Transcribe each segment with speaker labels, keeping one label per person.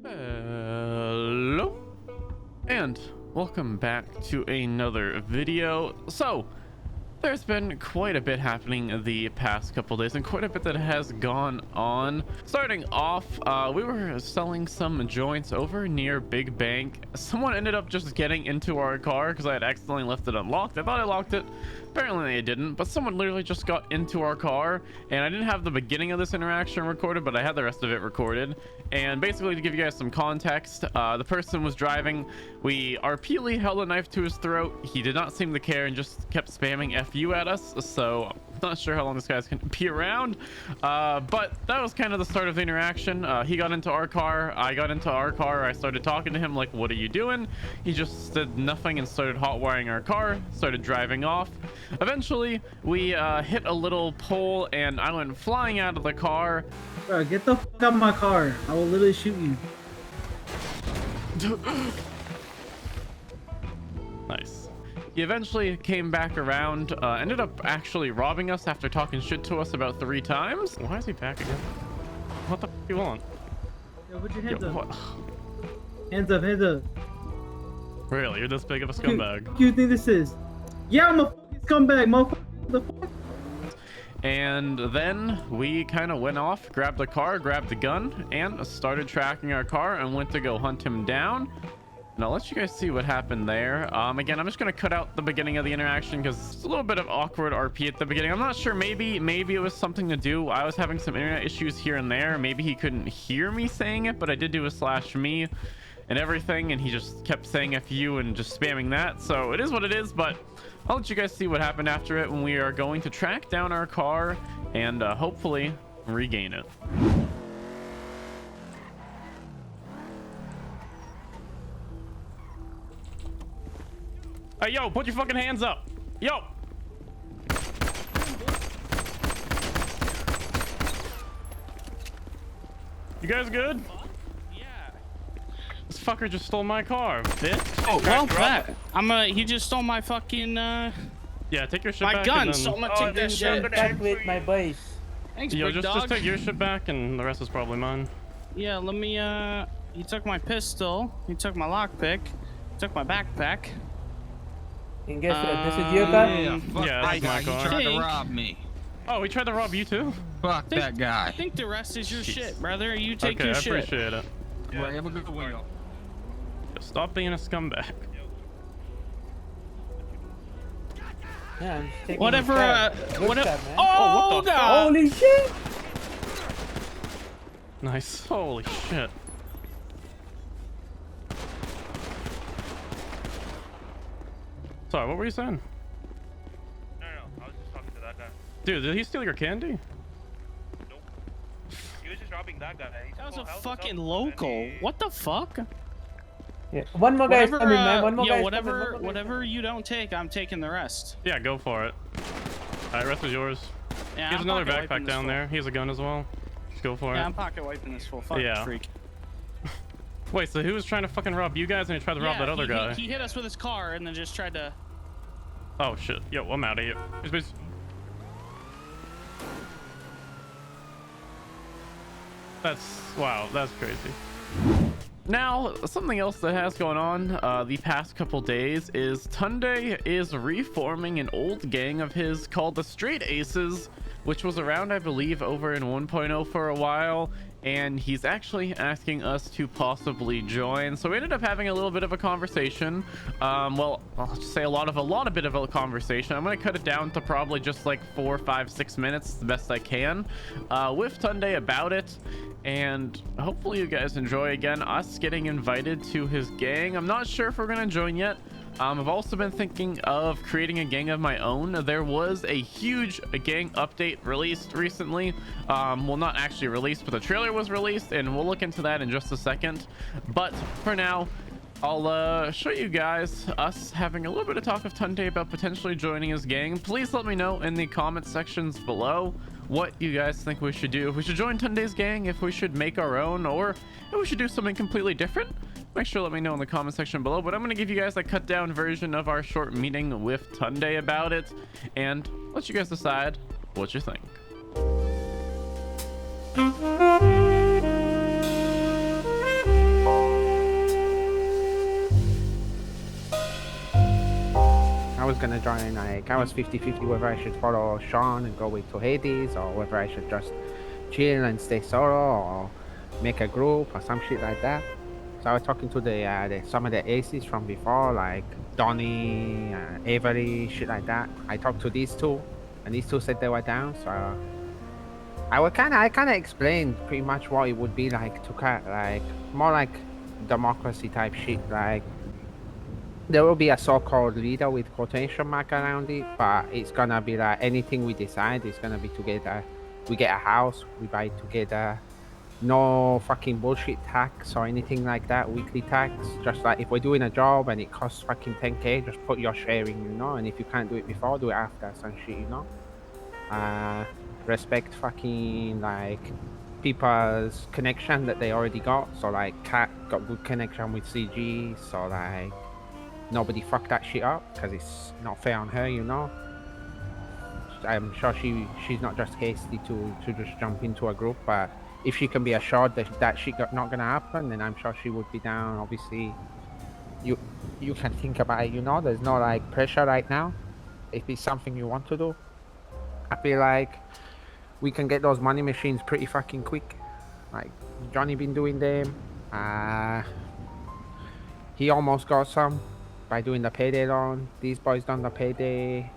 Speaker 1: Hello and welcome back to another video. So there's been quite a bit happening the past couple days and quite a bit that has gone on. Starting off, we were selling some joints over near Big Bank. Someone ended up just getting into our car because I had accidentally left it unlocked. I thought I locked it, apparently I didn't, but someone literally just got into our car, and I didn't have the beginning of this interaction recorded, but I had the rest of it recorded. And basically, to give you guys some context, the person was driving. We repeatedly held a knife to his throat. He did not seem to care and just kept spamming FU at us, so I'm not sure how long this guy's gonna be around, but that was kind of the start of the interaction. He got into our car, I got into our car, I started talking to him like, what are you doing? He just said nothing and started hot wiring our car, started driving off. Eventually we hit a little pole and I went flying out of the car.
Speaker 2: Bro, get the fuck out of my car. I will literally shoot you.
Speaker 1: Nice. He eventually came back around, ended up actually robbing us after talking shit to us about 3 times. Why is he back again? What the f you want?
Speaker 2: Yo, put your hands up.
Speaker 1: What?
Speaker 2: Hands up, hands up.
Speaker 1: Really? You're this big of a scumbag?
Speaker 2: What do you think this is? Yeah, I'm a fucking scumbag, motherfucker. The fuck?
Speaker 1: And then we kind of went off, grabbed the car, grabbed the gun, and started tracking our car and went to go hunt him down. And I'll let you guys see what happened there. Again, I'm just going to cut out the beginning of the interaction because it's a little bit of awkward RP at the beginning. I'm not sure. Maybe it was something to do. I was having some internet issues here and there. Maybe he couldn't hear me saying it, but I did do a /me and everything, and he just kept saying FU and just spamming that. So it is what it is, but I'll let you guys see what happened after it when we are going to track down our car and hopefully regain it. Hey, yo, put your fucking hands up. Yo. You guys good?
Speaker 3: Yeah.
Speaker 1: This fucker just stole my car, bitch.
Speaker 3: Oh, well, that. He just stole my fucking,
Speaker 1: Yeah, take your shit
Speaker 3: my
Speaker 1: back.
Speaker 3: gun,
Speaker 1: and
Speaker 3: so I'm gonna take that shit.
Speaker 4: Back with my boys.
Speaker 3: Thanks,
Speaker 1: Yo,
Speaker 3: big dog.
Speaker 1: just take your shit back and the rest is probably mine.
Speaker 3: Yeah, let me, he took my pistol, he took my lockpick, he took my backpack.
Speaker 4: And guess what? This is your car?
Speaker 5: Yeah, fuck
Speaker 1: Yeah,
Speaker 5: that
Speaker 1: that's my
Speaker 5: guy.
Speaker 1: car.
Speaker 5: He tried to
Speaker 3: Think-
Speaker 5: rob me.
Speaker 1: Oh, he tried to rob you too?
Speaker 5: Fuck that guy.
Speaker 3: I think the rest is your
Speaker 1: Jeez.
Speaker 3: shit, brother. You take
Speaker 1: Okay,
Speaker 3: your
Speaker 1: I
Speaker 3: shit.
Speaker 1: appreciate it.
Speaker 5: Well, have a good one.
Speaker 1: Just stop being a scumbag.
Speaker 4: Yeah, I'm just taking
Speaker 3: Whatever,
Speaker 4: his car. Good
Speaker 3: whatever.
Speaker 4: stuff, man.
Speaker 3: Oh,
Speaker 1: what the
Speaker 3: God.
Speaker 4: Holy shit!
Speaker 1: Nice. Holy shit. Sorry, what were you saying?
Speaker 6: No, I was just talking to that guy.
Speaker 1: Dude, did he steal your candy?
Speaker 6: Nope. He was just robbing that guy. He
Speaker 3: That was
Speaker 6: took
Speaker 3: a
Speaker 6: all houses
Speaker 3: fucking
Speaker 6: up,
Speaker 3: local.
Speaker 6: and he-
Speaker 3: What the fuck?
Speaker 4: Yeah. One more guy is coming, man. One more guy
Speaker 3: yeah,
Speaker 4: is
Speaker 3: whatever,
Speaker 4: coming. One more guy is
Speaker 3: whatever you don't take, I'm taking the rest.
Speaker 1: Yeah, go for it. Alright, rest is yours.
Speaker 3: Yeah,
Speaker 1: Here's
Speaker 3: I'm
Speaker 1: another
Speaker 3: pocket wiping
Speaker 1: backpack
Speaker 3: this
Speaker 1: down
Speaker 3: fool.
Speaker 1: there. He has a gun as well. Just go for
Speaker 3: Yeah,
Speaker 1: it.
Speaker 3: I'm pocket wiping this full. Fuck
Speaker 1: Yeah.
Speaker 3: freak.
Speaker 1: Wait, so who was trying to fucking rob you guys and he tried to rob that other guy?
Speaker 3: He hit us with his car and then just tried to.
Speaker 1: Oh shit. Yo, I'm out of here. Wow, that's crazy. Now, something else that has gone on the past couple days is Tunde is reforming an old gang of his called the Straight Aces, which was around, I believe, over in 1.0 for a while, and he's actually asking us to possibly join. So we ended up having a little bit of a conversation. Well, I'll just say a bit of a conversation. I'm gonna cut it down to probably just like 4, 5, 6 minutes, the best I can, with Tunde about it. And hopefully you guys enjoy again us getting invited to his gang. I'm not sure if we're gonna join yet. I've also been thinking of creating a gang of my own. There was a huge gang update released recently. Well, not actually released, but the trailer was released, and we'll look into that in just a second. But for now, I'll show you guys us having a little bit of talk with Tunde about potentially joining his gang. Please let me know in the comment sections below what you guys think we should do. If we should join Tunde's gang, if we should make our own, or if we should do something completely different. Make sure to let me know in the comment section below, but I'm going to give you guys a cut down version of our short meeting with Tunde about it and let you guys decide what you think.
Speaker 7: was gonna join, like, I was 50-50 whether I should follow Sean and go with to Hades, or whether I should just chill and stay solo, or make a group or some shit like that. So I was talking to some of the aces from before, like Donnie, Avery, shit like that. I talked to these two, and these two said they were down. So I kind of explained pretty much what it would be like to like more like democracy type shit. Like there will be a so-called leader with quotation mark around it, but it's gonna be like anything we decide is gonna be together. We get a house, we buy together. No fucking bullshit tax or anything like that, weekly tax. Just like if we're doing a job and it costs fucking 10k, just put your sharing, you know, and if you can't do it before, do it after, some shit, you know. Respect fucking like people's connection that they already got. So like Kat got good connection with CG, so like nobody fuck that shit up because it's not fair on her, you know. I'm sure she's not just hasty to just jump into a group, but if she can be assured that shit not gonna happen, then I'm sure she would be down. Obviously, you can think about it, you know. There's no like pressure right now. If it's something you want to do, I feel like we can get those money machines pretty fucking quick. Like Johnny been doing them. He almost got some by doing the payday loan. These boys done the payday.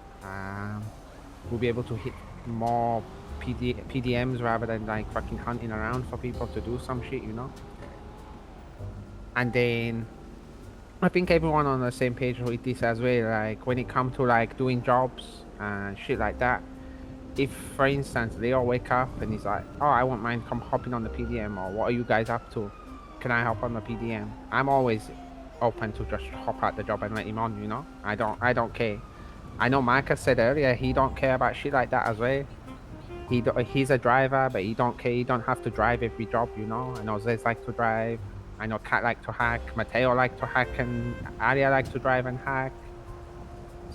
Speaker 7: We'll be able to hit more PDMs rather than like fucking hunting around for people to do some shit, you know. And then I think everyone on the same page with this as well. Like when it comes to like doing jobs and shit like that, if for instance they all wake up and he's like, oh, I won't mind come hopping on the PDM, or what are you guys up to, can I hop on the PDM? I'm always open to just hop out the job and let him on, you know. I don't care. I know Marcus said earlier he don't care about shit like that as well. He's a driver, but he don't care. He don't have to drive every job, you know. I know Zez like to drive. I know Kat like to hack. Mateo like to hack, and Aria like to drive and hack.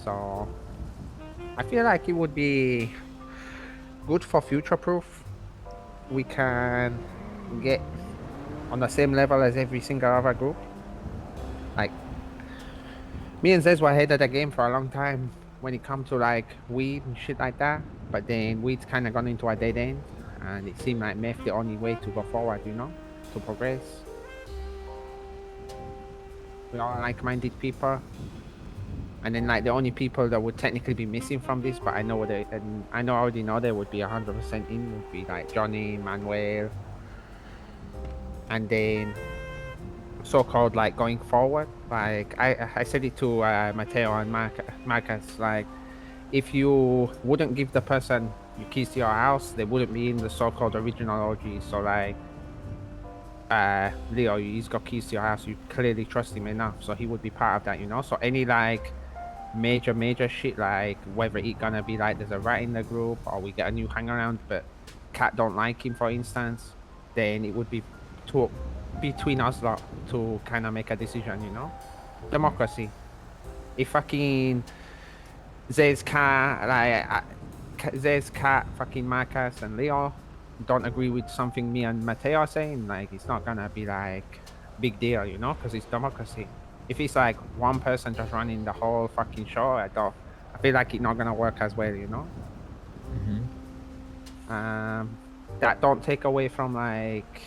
Speaker 7: So I feel like it would be good for future proof. We can get on the same level as every single other group. Like me and Zez were ahead of the game for a long time when it comes to like weed and shit like that, but then weed's kind of gone into a dead end, and it seemed like meth the only way to go forward, you know, to progress. We all like-minded people, and then like the only people that would technically be missing from this, but I already know they would be 100% in, would be like Johnny, Manuel, and then so-called like going forward, like I said it to Mateo and Marcus, like if you wouldn't give the person your keys to your house, they wouldn't be in the so-called original OG. So like Leo, he's got keys to your house, you clearly trust him enough, so he would be part of that, you know. So any like major shit, like whether it gonna be like there's a rat in the group or we get a new hang around but Cat don't like him, for instance, then it would be between us lot to kind of make a decision, you know. Democracy. If fucking Zay's Cat, fucking Marcus and Leo don't agree with something me and Mateo are saying, like it's not gonna be like big deal, you know, because it's democracy. If it's like one person just running the whole fucking show, I feel like it's not gonna work as well, you know. That don't take away from like,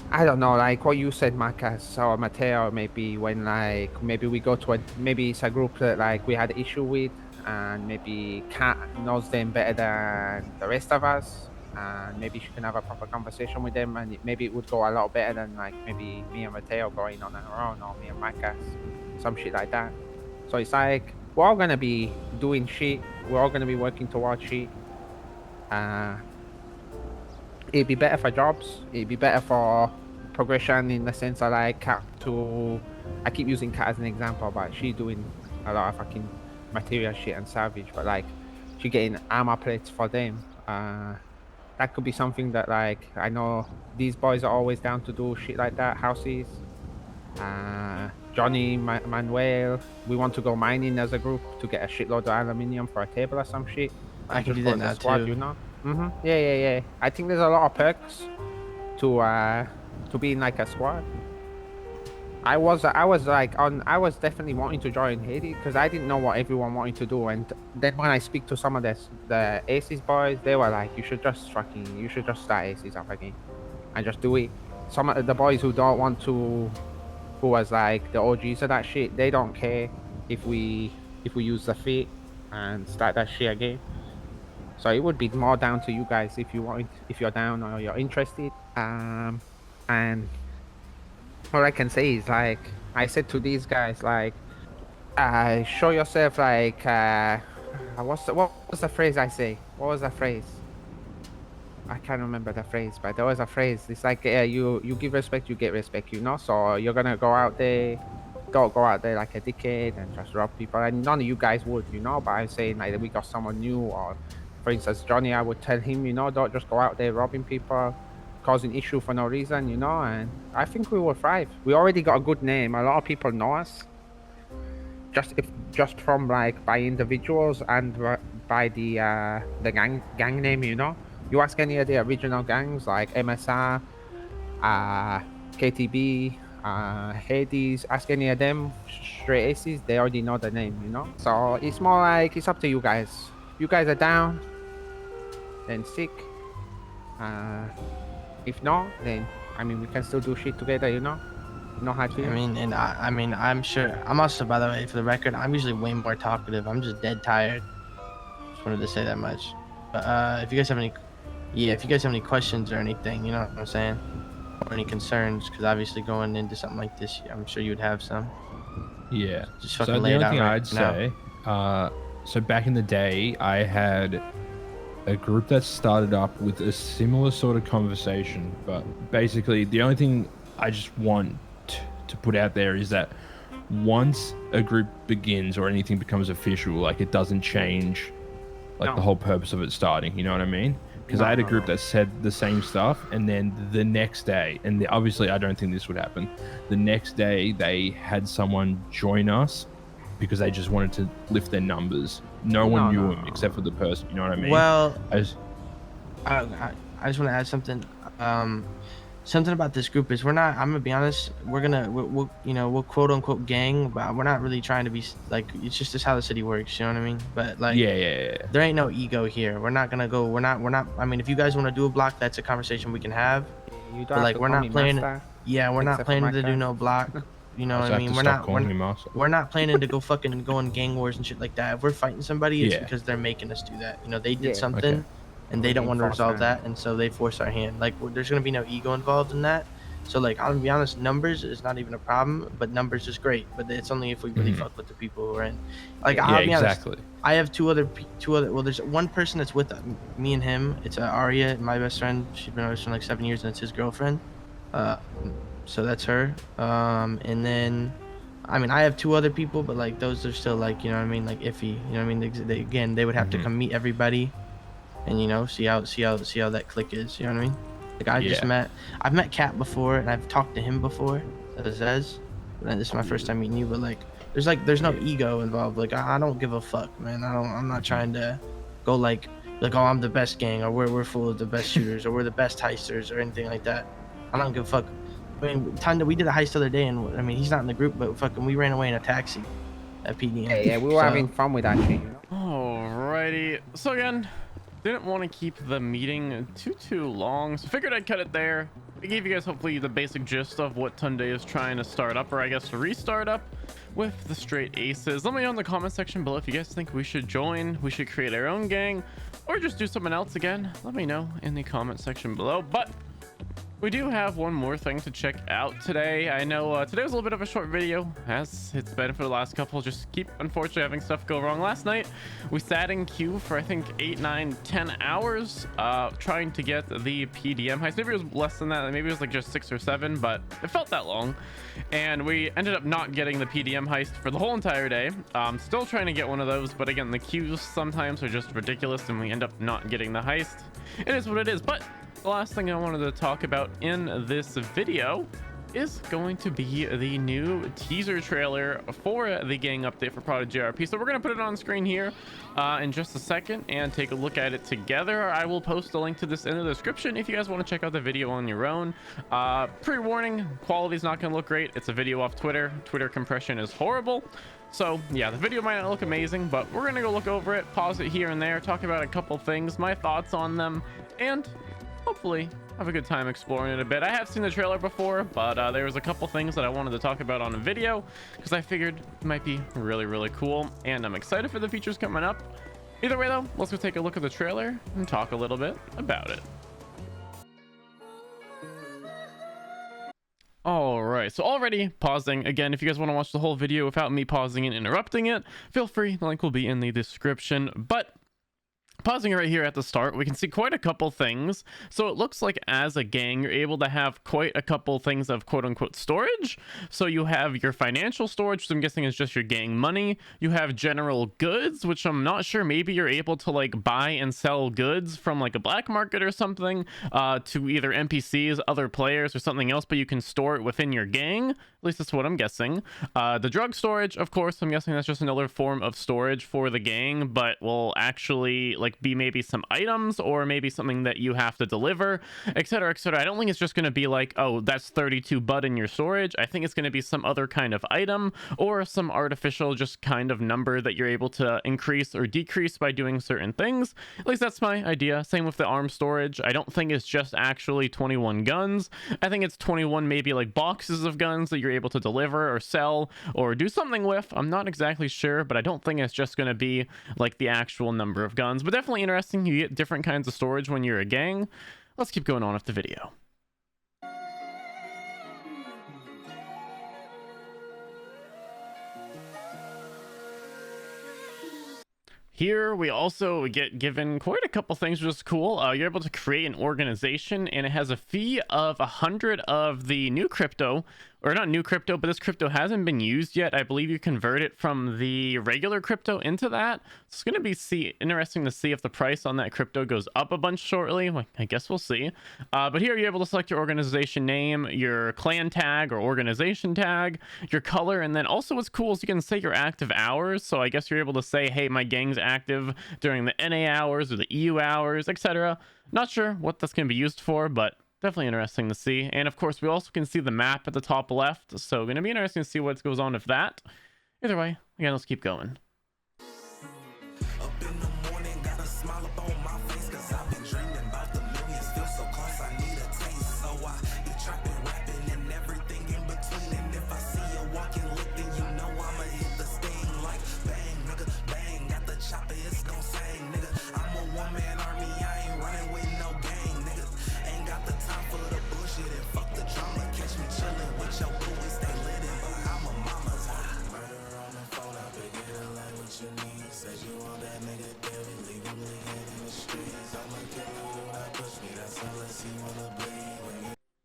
Speaker 7: I don't know, like what you said, Marcus or Mateo, maybe when like maybe we go to maybe it's a group that like we had issue with, and maybe Kat knows them better than the rest of us, and maybe she can have a proper conversation with them, and maybe it would go a lot better than like maybe me and Mateo going on our own, or me and Marcus, some shit like that. So it's like we're all gonna be doing shit, we're all gonna be working towards shit. It'd be better for jobs, it'd be better for progression in the sense of like Kat I keep using Kat as an example, but she's doing a lot of fucking material shit and salvage, but like she getting armor plates for them. That could be something that like I know these boys are always down to do shit like that, houses. Johnny, Manuel, we want to go mining as a group to get a shitload of aluminium for a table or some shit.
Speaker 8: I can do that now
Speaker 7: squad,
Speaker 8: too.
Speaker 7: you know? Yeah. I think there's a lot of perks to being like a squad. I was definitely wanting to join Haiti because I didn't know what everyone wanted to do, and then when I speak to some of the Aces boys, they were like, you should just start Aces up again and just do it. Some of the boys who don't want to, who was like the OGs of that shit, they don't care if we use the feat and start that shit again. So it would be more down to you guys if you're down or you're interested. And all I can say is, like I said to these guys, like, show yourself, like, what was the phrase I say? What was the phrase? I can't remember the phrase, but there was a phrase. It's like, you give respect, you get respect, you know? So you're gonna go out there, don't go out there like a dickhead and just rob people. And none of you guys would, you know? But I'm saying, like, we got someone new, or for instance, Johnny, I would tell him, you know, don't just go out there robbing people, causing issue for no reason, you know. And I think we will thrive. We already got a good name. A lot of people know us, just from like by individuals and by the gang name, you know. You ask any of the original gangs like MSR, KTB, Hades, ask any of them straight Aces, they already know the name, you know. So it's more like, it's up to you guys. You guys are down, then sick. If not, then I mean, we can still do shit together, you know. You know how I feel.
Speaker 8: I mean, I'm sure. I'm also, by the way, for the record, I'm usually way more talkative. I'm just dead tired. Just wanted to say that much. But if you guys have any questions or anything, you know what I'm saying, or any concerns, because obviously going into something like this, I'm sure you would have some.
Speaker 9: Yeah.
Speaker 8: Just
Speaker 9: So
Speaker 8: fucking
Speaker 9: the
Speaker 8: lay
Speaker 9: only
Speaker 8: it out
Speaker 9: thing
Speaker 8: right
Speaker 9: I'd
Speaker 8: now.
Speaker 9: say, so back in the day, I had a group that started up with a similar sort of conversation, but basically the only thing I just want to put out there is that once a group begins or anything becomes official, like, it doesn't change like the whole purpose of it starting, you know what I mean? Because I had a group that said the same stuff, and then the next day, and obviously I don't think this would happen, the next day they had someone join us because they just wanted to lift their numbers. No one knew him except for the person, you know what I mean?
Speaker 8: Well, I just want to add something. Something about this group is, I'm gonna be honest, we'll quote unquote gang, but we're not really trying to be like, it's just how the city works, you know what I mean? But like,
Speaker 9: yeah.
Speaker 8: there ain't no ego here. We're not, I mean, if you guys want to do a block, that's a conversation we can have.
Speaker 7: You don't
Speaker 8: But like, we're not planning, we're not planning to do no block. You know what I mean? We're not planning to go in gang wars and shit like that. If we're fighting somebody, it's because they're making us do that. You know, they did something, and they don't want to resolve that, and so they force our hand. Like, there's gonna be no ego involved in that. So like, I'm gonna be honest, numbers is not even a problem, but numbers is great. But it's only if we really fuck with the people who are in. Like, I'll be honest, I have two other. Well, there's one person that's with me and him. It's Aria, my best friend. She's been with us for like 7 years, and it's his girlfriend. So that's her. And then, I mean, I have two other people, but like, those are still like, you know what I mean, like iffy. You know what I mean? They would have to come meet everybody, and you know, see how that click is. You know what I mean? Like, I've met Kat before, and I've talked to him before, Zez. And this is my first time meeting you, but like, there's no ego involved. Like, I don't give a fuck, man. I'm not trying to go like, oh, I'm the best gang, or we're full of the best shooters, or we're the best heisters, or anything like that. I don't give a fuck. I mean, we did a heist the other day, and I mean, he's not in the group, but fucking, we ran away in a taxi at PDM.
Speaker 7: Yeah, we were having fun with that shit, you know?
Speaker 1: Alrighty. So again, didn't want to keep the meeting too long, so figured I'd cut it there. I gave you guys hopefully the basic gist of what Tunde is trying to start up, or I guess to restart up with the straight Aces. Let me know in the comment section below if you guys think we should join, we should create our own gang, or just do something else again. Let me know in the comment section below. But we do have one more thing to check out today. I know today was a little bit of a short video, as it's been for the last couple. Just keep, unfortunately, having stuff go wrong. Last night, we sat in queue for, I think, 8, 9, 10 hours trying to get the PDM heist. Maybe it was less than that. Maybe it was like just 6 or 7, but it felt that long. And we ended up not getting the PDM heist for the whole entire day. Still trying to get one of those, but again, the queues sometimes are just ridiculous, and we end up not getting the heist. It is what it is, but the last thing I wanted to talk about in this video is going to be the new teaser trailer for the gang update for ProdigyRP. So we're going to put it on screen here in just a second and take a look at it together. I will post a link to this in the description if you guys want to check out the video on your own. Pre-warning, quality's not going to look great. It's a video off Twitter. Twitter compression is horrible. So yeah, the video might not look amazing, but we're going to go look over it, pause it here and there, talk about a couple things, my thoughts on them, and hopefully have a good time exploring it a bit. I have seen the trailer before, but there was a couple things that I wanted to talk about on a video because I figured it might be really cool, and I'm excited for the features coming up. Either way though, let's go take a look at the trailer and talk a little bit about it. All right, so already pausing. Again, if you guys want to watch the whole video without me pausing and interrupting it, feel free. The link will be in the description. But pausing right here at the start, we can see quite a couple things. So it looks like as a gang, you're able to have quite a couple things of quote-unquote storage. So you have your financial storage, which I'm guessing is just your gang money. You have general goods, which I'm not sure. Maybe you're able to like buy and sell goods from like a black market or something to either NPCs, other players, or something else, but you can store it within your gang. At least that's what I'm guessing. The drug storage, of course, I'm guessing that's just another form of storage for the gang, but will actually like be maybe some items or maybe something that you have to deliver, etc, etc. I don't think it's just going to be like, oh, that's 32 bud in your storage. I think it's going to be some other kind of item or some artificial just kind of number that you're able to increase or decrease by doing certain things. At least that's my idea. Same with the arm storage. I don't think it's just actually 21 guns. I think it's 21 maybe like boxes of guns that you're able to deliver or sell or do something with. I'm not exactly sure, but I don't think it's just going to be like the actual number of guns. But definitely interesting. You get different kinds of storage when you're a gang. Let's keep going on with the video. Here we also get given quite a couple things, which is cool. You're able to create an organization, and it has a fee of 100 of the new crypto, or not new crypto, but this crypto hasn't been used yet. I believe you convert it from the regular crypto into that. It's going to be interesting to see if the price on that crypto goes up a bunch shortly. Well, I guess we'll see. But here you're able to select your organization name, your clan tag or organization tag, your color, and then also what's cool is you can set your active hours. So I guess you're able to say, hey, my gang's active during the NA hours or the EU hours, etc. Not sure what that's going to be used for, but definitely interesting to see. And of course, we also can see the map at the top left, so going to be interesting to see what goes on with that. Either way, again, let's keep going.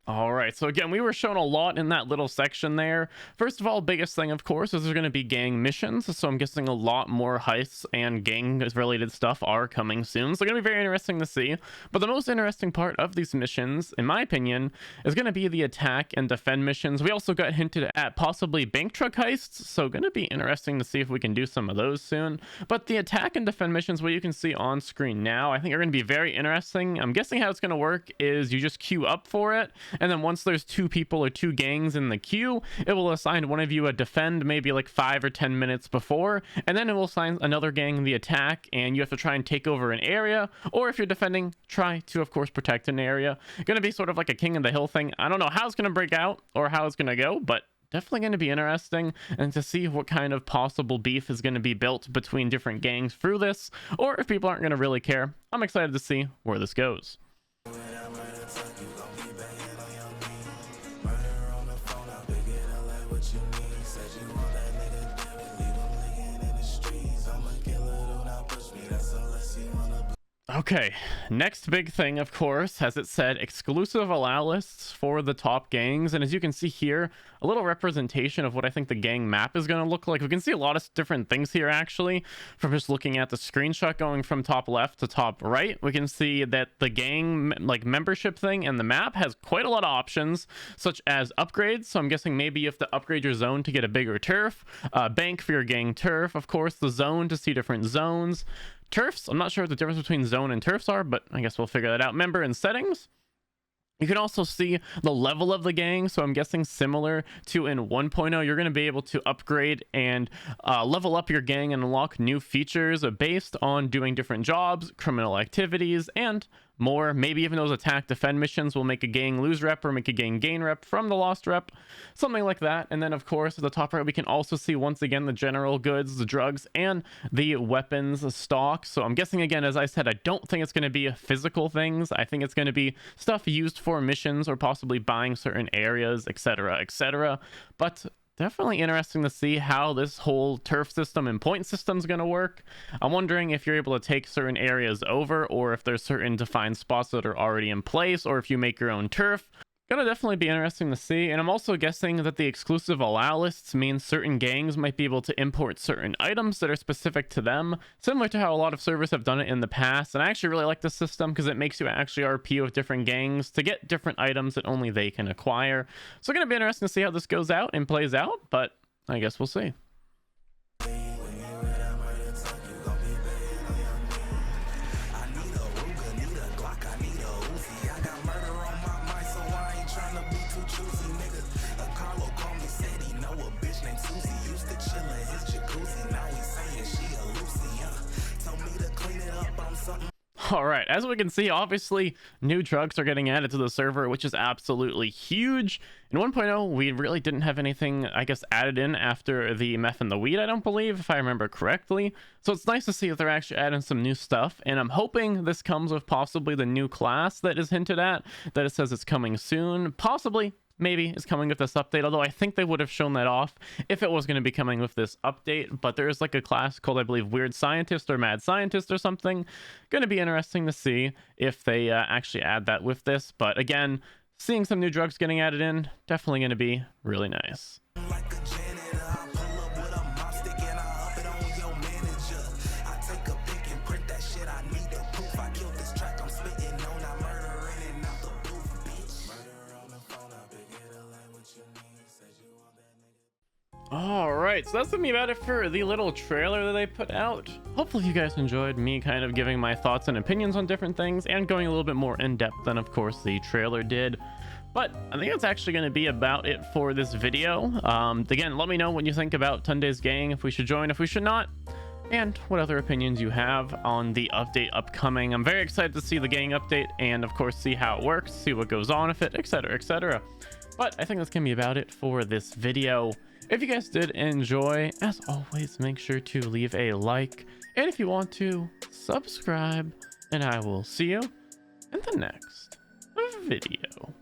Speaker 1: All right, so again, we were shown a lot in that little section there. First of all, biggest thing, of course, is there's going to be gang missions. So I'm guessing a lot more heists and gang-related stuff are coming soon. So going to be very interesting to see. But the most interesting part of these missions, in my opinion, is going to be the attack and defend missions. We also got hinted at possibly bank truck heists. So going to be interesting to see if we can do some of those soon. But the attack and defend missions, what you can see on screen now, I think are going to be very interesting. I'm guessing how it's going to work is you just queue up for it. And then once there's 2 people or 2 gangs in the queue, it will assign one of you a defend maybe like 5 or 10 minutes before, and then it will assign another gang the attack, and you have to try and take over an area, or if you're defending, try to of course protect an area. Gonna be sort of like a king of the hill thing. I don't know how it's gonna break out or how it's gonna go, but definitely going to be interesting, and to see what kind of possible beef is going to be built between different gangs through this, or if people aren't going to really care. I'm excited to see where this goes. Okay, next big thing, of course, as it said, exclusive allow lists for the top gangs. And as you can see here, a little representation of what I think the gang map is going to look like. We can see a lot of different things here, actually, from just looking at the screenshot going from top left to top right. We can see that the gang like membership thing and the map has quite a lot of options, such as upgrades. So I'm guessing maybe you have to upgrade your zone to get a bigger turf, bank for your gang turf, of course, the zone to see different zones. Turfs, I'm not sure what the difference between zone and turfs are, but I guess we'll figure that out. Member and settings. You can also see the level of the gang, so I'm guessing similar to in 1.0, you're going to be able to upgrade and level up your gang and unlock new features based on doing different jobs, criminal activities, and more. Maybe even those attack defend missions will make a gang lose rep or make a gang gain rep from the lost rep, something like that. And then of course at the top right we can also see once again the general goods, the drugs, and the weapons stock. So I'm guessing, again, as I said, I don't think it's going to be physical things. I think it's going to be stuff used for missions or possibly buying certain areas, etc., etc. But definitely interesting to see how this whole turf system and point system is going to work. I'm wondering if you're able to take certain areas over, or if there's certain defined spots that are already in place, or if you make your own turf. Gonna definitely be interesting to see. And I'm also guessing that the exclusive allow lists means certain gangs might be able to import certain items that are specific to them, similar to how a lot of servers have done it in the past. And I actually really like this system because it makes you actually RP with different gangs to get different items that only they can acquire. So gonna be interesting to see how this goes out and plays out, but I guess we'll see. All right, as we can see, obviously new drugs are getting added to the server, which is absolutely huge. In 1.0, we really didn't have anything, I guess, added in after the meth and the weed, I don't believe, if I remember correctly. So it's nice to see that they're actually adding some new stuff, and I'm hoping this comes with possibly the new class that is hinted at, that it says it's coming soon, possibly. Maybe is coming with this update, although I think they would have shown that off if it was going to be coming with this update. But there is like a class called, I believe, Weird Scientist or Mad Scientist or something. Going to be interesting to see if they actually add that with this. But again, seeing some new drugs getting added in, definitely going to be really nice. Alright, so that's gonna be about it for the little trailer that they put out. Hopefully you guys enjoyed me kind of giving my thoughts and opinions on different things and going a little bit more in depth than, of course, the trailer did. But I think that's actually going to be about it for this video. Again, let me know what you think about Tunday's gang, if we should join, if we should not, and what other opinions you have on the update upcoming. I'm very excited to see the gang update and, of course, see how it works, see what goes on with it, etc., etc. But I think that's going to be about it for this video. If you guys did enjoy, as always, make sure to leave a like, and if you want to, subscribe, and I will see you in the next video.